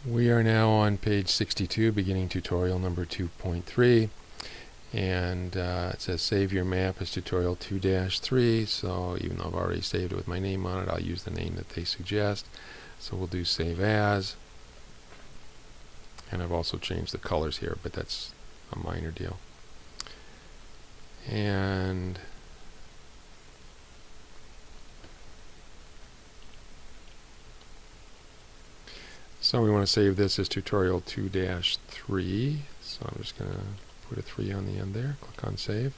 We are now on page 62, beginning tutorial number 2.3, and it says save your map as tutorial 2-3, so even though I've already saved it with my name on it, I'll use the name that they suggest. So we'll do save as, and I've also changed the colors here, but that's a minor deal. And so we want to save this as tutorial 2-3, so I'm just going to put a 3 on the end there, click on save.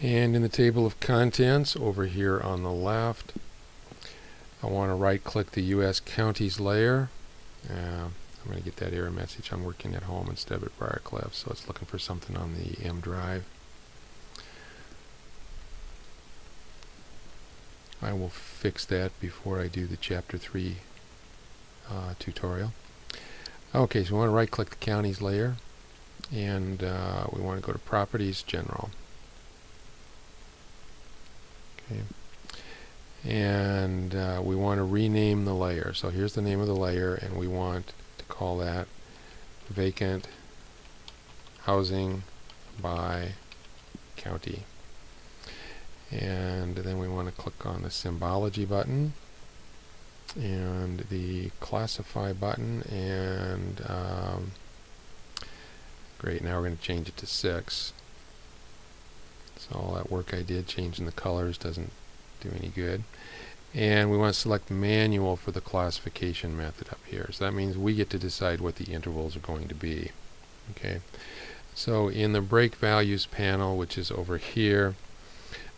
And in the table of contents over here on the left, I want to right click the US counties layer. I'm going to get that error message. I'm working at home instead of at Briarcliff, so it's looking for something on the M drive. I will fix that before I do the chapter 3 tutorial. Okay, so we want to right click the counties layer, and we want to go to properties, general. Okay, and we want to rename the layer. So here's the name of the layer, and we want to call that vacant housing by county. And then we want to click on the symbology button and the classify button, and great, now we're going to change it to 6. So all that work I did changing the colors doesn't do any good. And we want to select manual for the classification method up here. So that means we get to decide what the intervals are going to be. Okay, so in the break values panel, which is over here,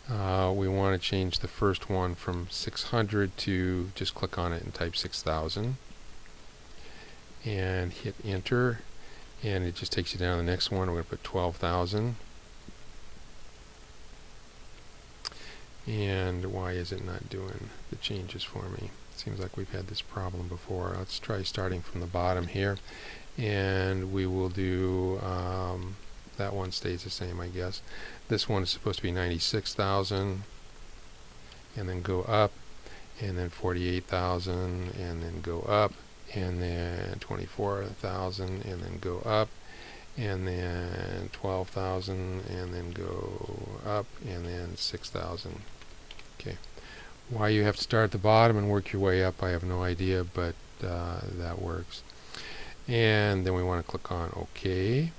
we want to change the first one from 600 to, just click on it and type 6,000 and hit enter, and it just takes you down to the next one. We're going to put 12,000. And why is it not doing the changes for me? It seems like we've had this problem before. Let's try starting from the bottom here, and we will do that one stays the same, I guess. This one is supposed to be 96,000, and then go up, and then 48,000, and then go up, and then 24,000, and then go up, and then 12,000, and then go up, and then 6,000. Okay. Why you have to start at the bottom and work your way up, I have no idea, but that works. And then we want to click on OK.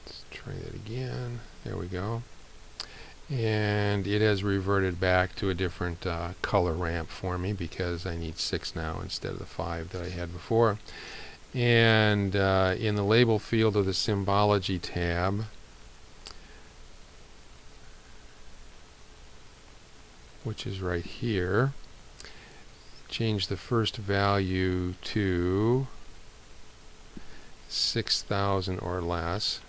Let's try that again. There we go. And it has reverted back to a different color ramp for me because I need 6 now instead of the 5 that I had before. And in the label field of the symbology tab, which is right here, change the first value to 6,000 or less,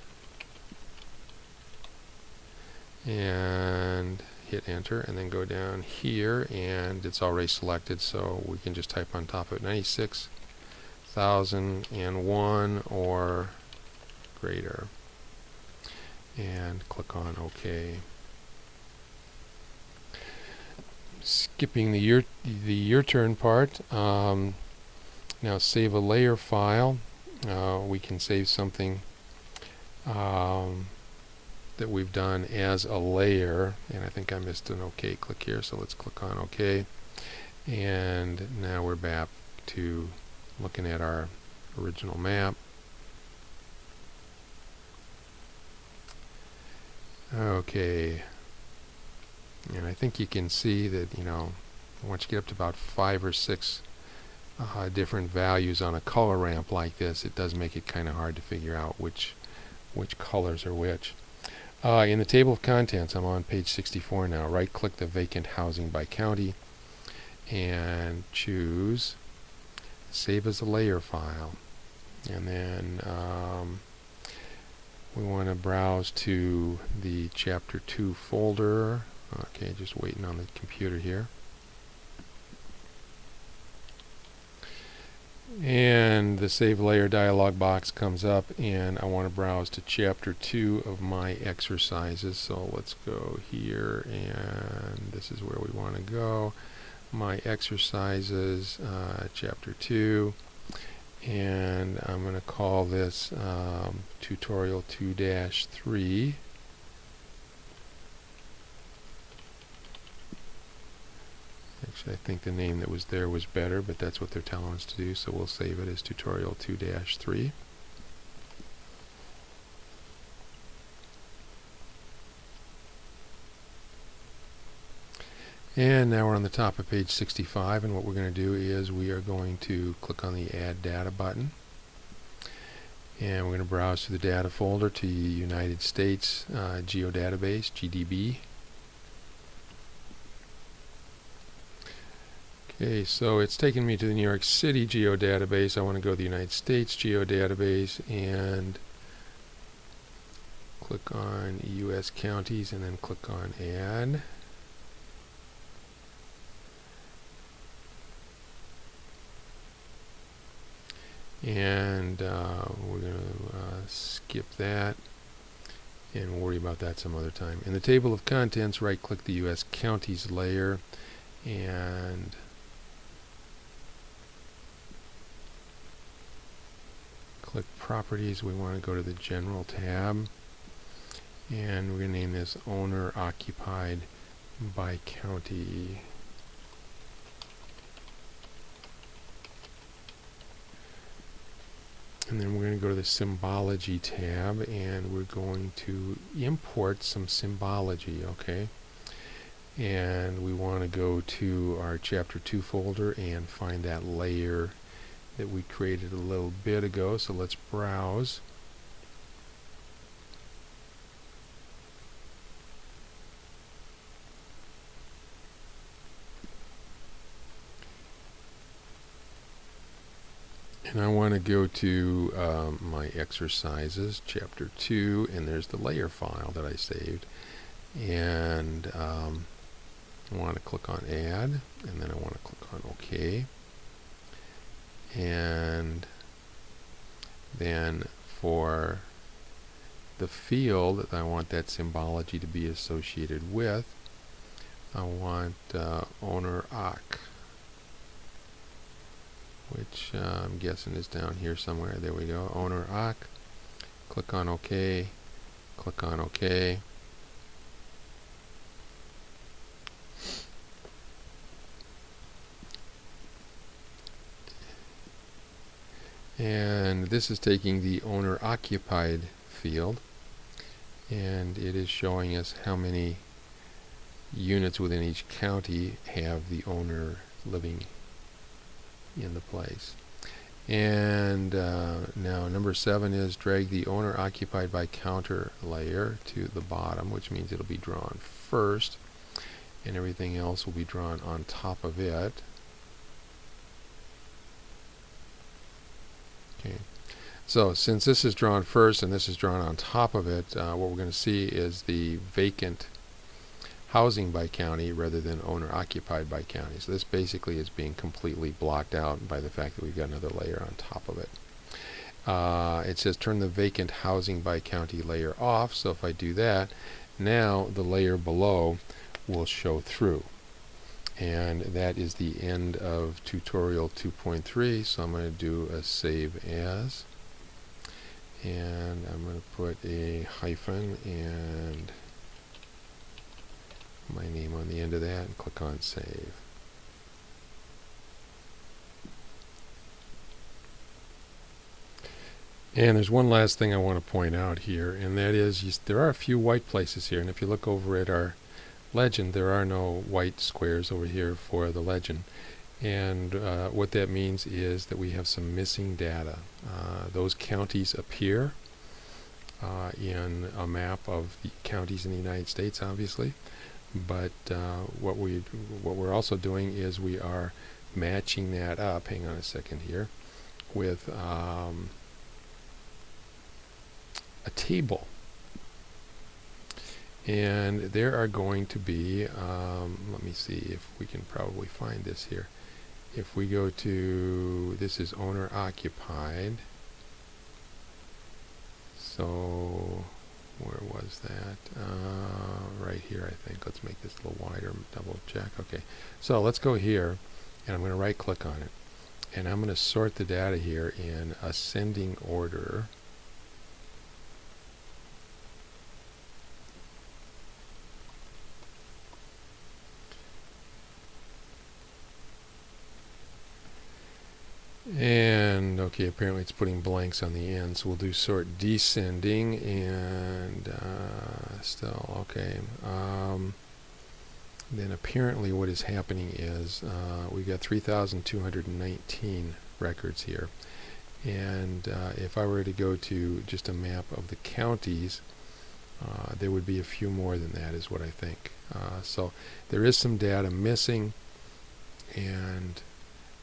and hit enter, and then go down here, and it's already selected, so we can just type on top of it 96,001 or greater, and click on OK. Skipping the your turn part, now save a layer file. We can save something that we've done as a layer, and I think I missed an OK click here, so let's click on OK, and now we're back to looking at our original map. Okay, and I think you can see that, you know, once you get up to about 5 or 6 different values on a color ramp like this, it does make it kind of hard to figure out which colors are which. In the table of contents, I'm on page 64 now. Right click the vacant housing by county and choose save as a layer file, and then we want to browse to the chapter 2 folder. Okay, just waiting on the computer here. And the Save Layer dialog box comes up, and I want to browse to Chapter 2 of my exercises. So let's go here, and this is where we want to go. My exercises, Chapter 2. And I'm going to call this Tutorial 2-3. Actually, I think the name that was there was better, but that's what they're telling us to do, so we'll save it as Tutorial 2-3. And now we're on the top of page 65, and what we're going to do is we are going to click on the Add Data button, and we're going to browse to the data folder to United States Geodatabase, GDB. Okay, so it's taken me to the New York City Geodatabase. I want to go to the United States Geodatabase and click on U.S. counties and then click on Add. And we're going to skip that and worry about that some other time. In the table of contents, right click the U.S. counties layer and click properties. We want to go to the general tab, and we're going to name this owner occupied by county. And then we're going to go to the symbology tab, and we're going to import some symbology, okay? And we want to go to our Chapter 2 folder and find that layer that we created a little bit ago. So let's browse. And I want to go to my exercises, Chapter 2, and there's the layer file that I saved. And I want to click on Add, and then I want to click on OK. And then for the field that I want that symbology to be associated with, I want owner occ, which I'm guessing is down here somewhere. There we go, owner occ. Click on OK, click on OK. And this is taking the owner occupied field, and it is showing us how many units within each county have the owner living in the place. And now number 7 is drag the owner occupied by counter layer to the bottom, which means it'll be drawn first, and everything else will be drawn on top of it. Okay. So since this is drawn first and this is drawn on top of it, what we're going to see is the vacant housing by county rather than owner occupied by county. So this basically is being completely blocked out by the fact that we've got another layer on top of it. It says turn the vacant housing by county layer off. So if I do that, now the layer below will show through. And that is the end of tutorial 2.3. So I'm going to do a save as, and I'm going to put a hyphen and my name on the end of that and click on save. And there's one last thing I want to point out here, and that is there are a few white places here, and if you look over at our legend, there are no white squares over here for the legend. And what that means is that we have some missing data. Those counties appear in a map of the counties in the United States, obviously, but what we're also doing is we are matching that up, hang on a second here, with a table. And there are going to be, let me see if we can probably find this here. if we go to, this is owner occupied, so where was that? Right here, I think. Let's make this a little wider, double check. Okay, so let's go here, and I'm going to right click on it, and I'm going to sort the data here in ascending order. And okay, apparently it's putting blanks on the end, so we'll do sort descending, and still okay. Then apparently what is happening is we've got 3,219 records here, and if I were to go to just a map of the counties, there would be a few more than that, is what I think. So there is some data missing, and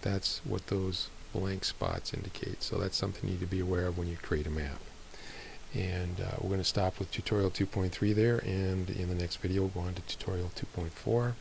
that's what those blank spots indicate. So that's something you need to be aware of when you create a map. And we're going to stop with tutorial 2.3 there, and in the next video we'll go on to tutorial 2.4.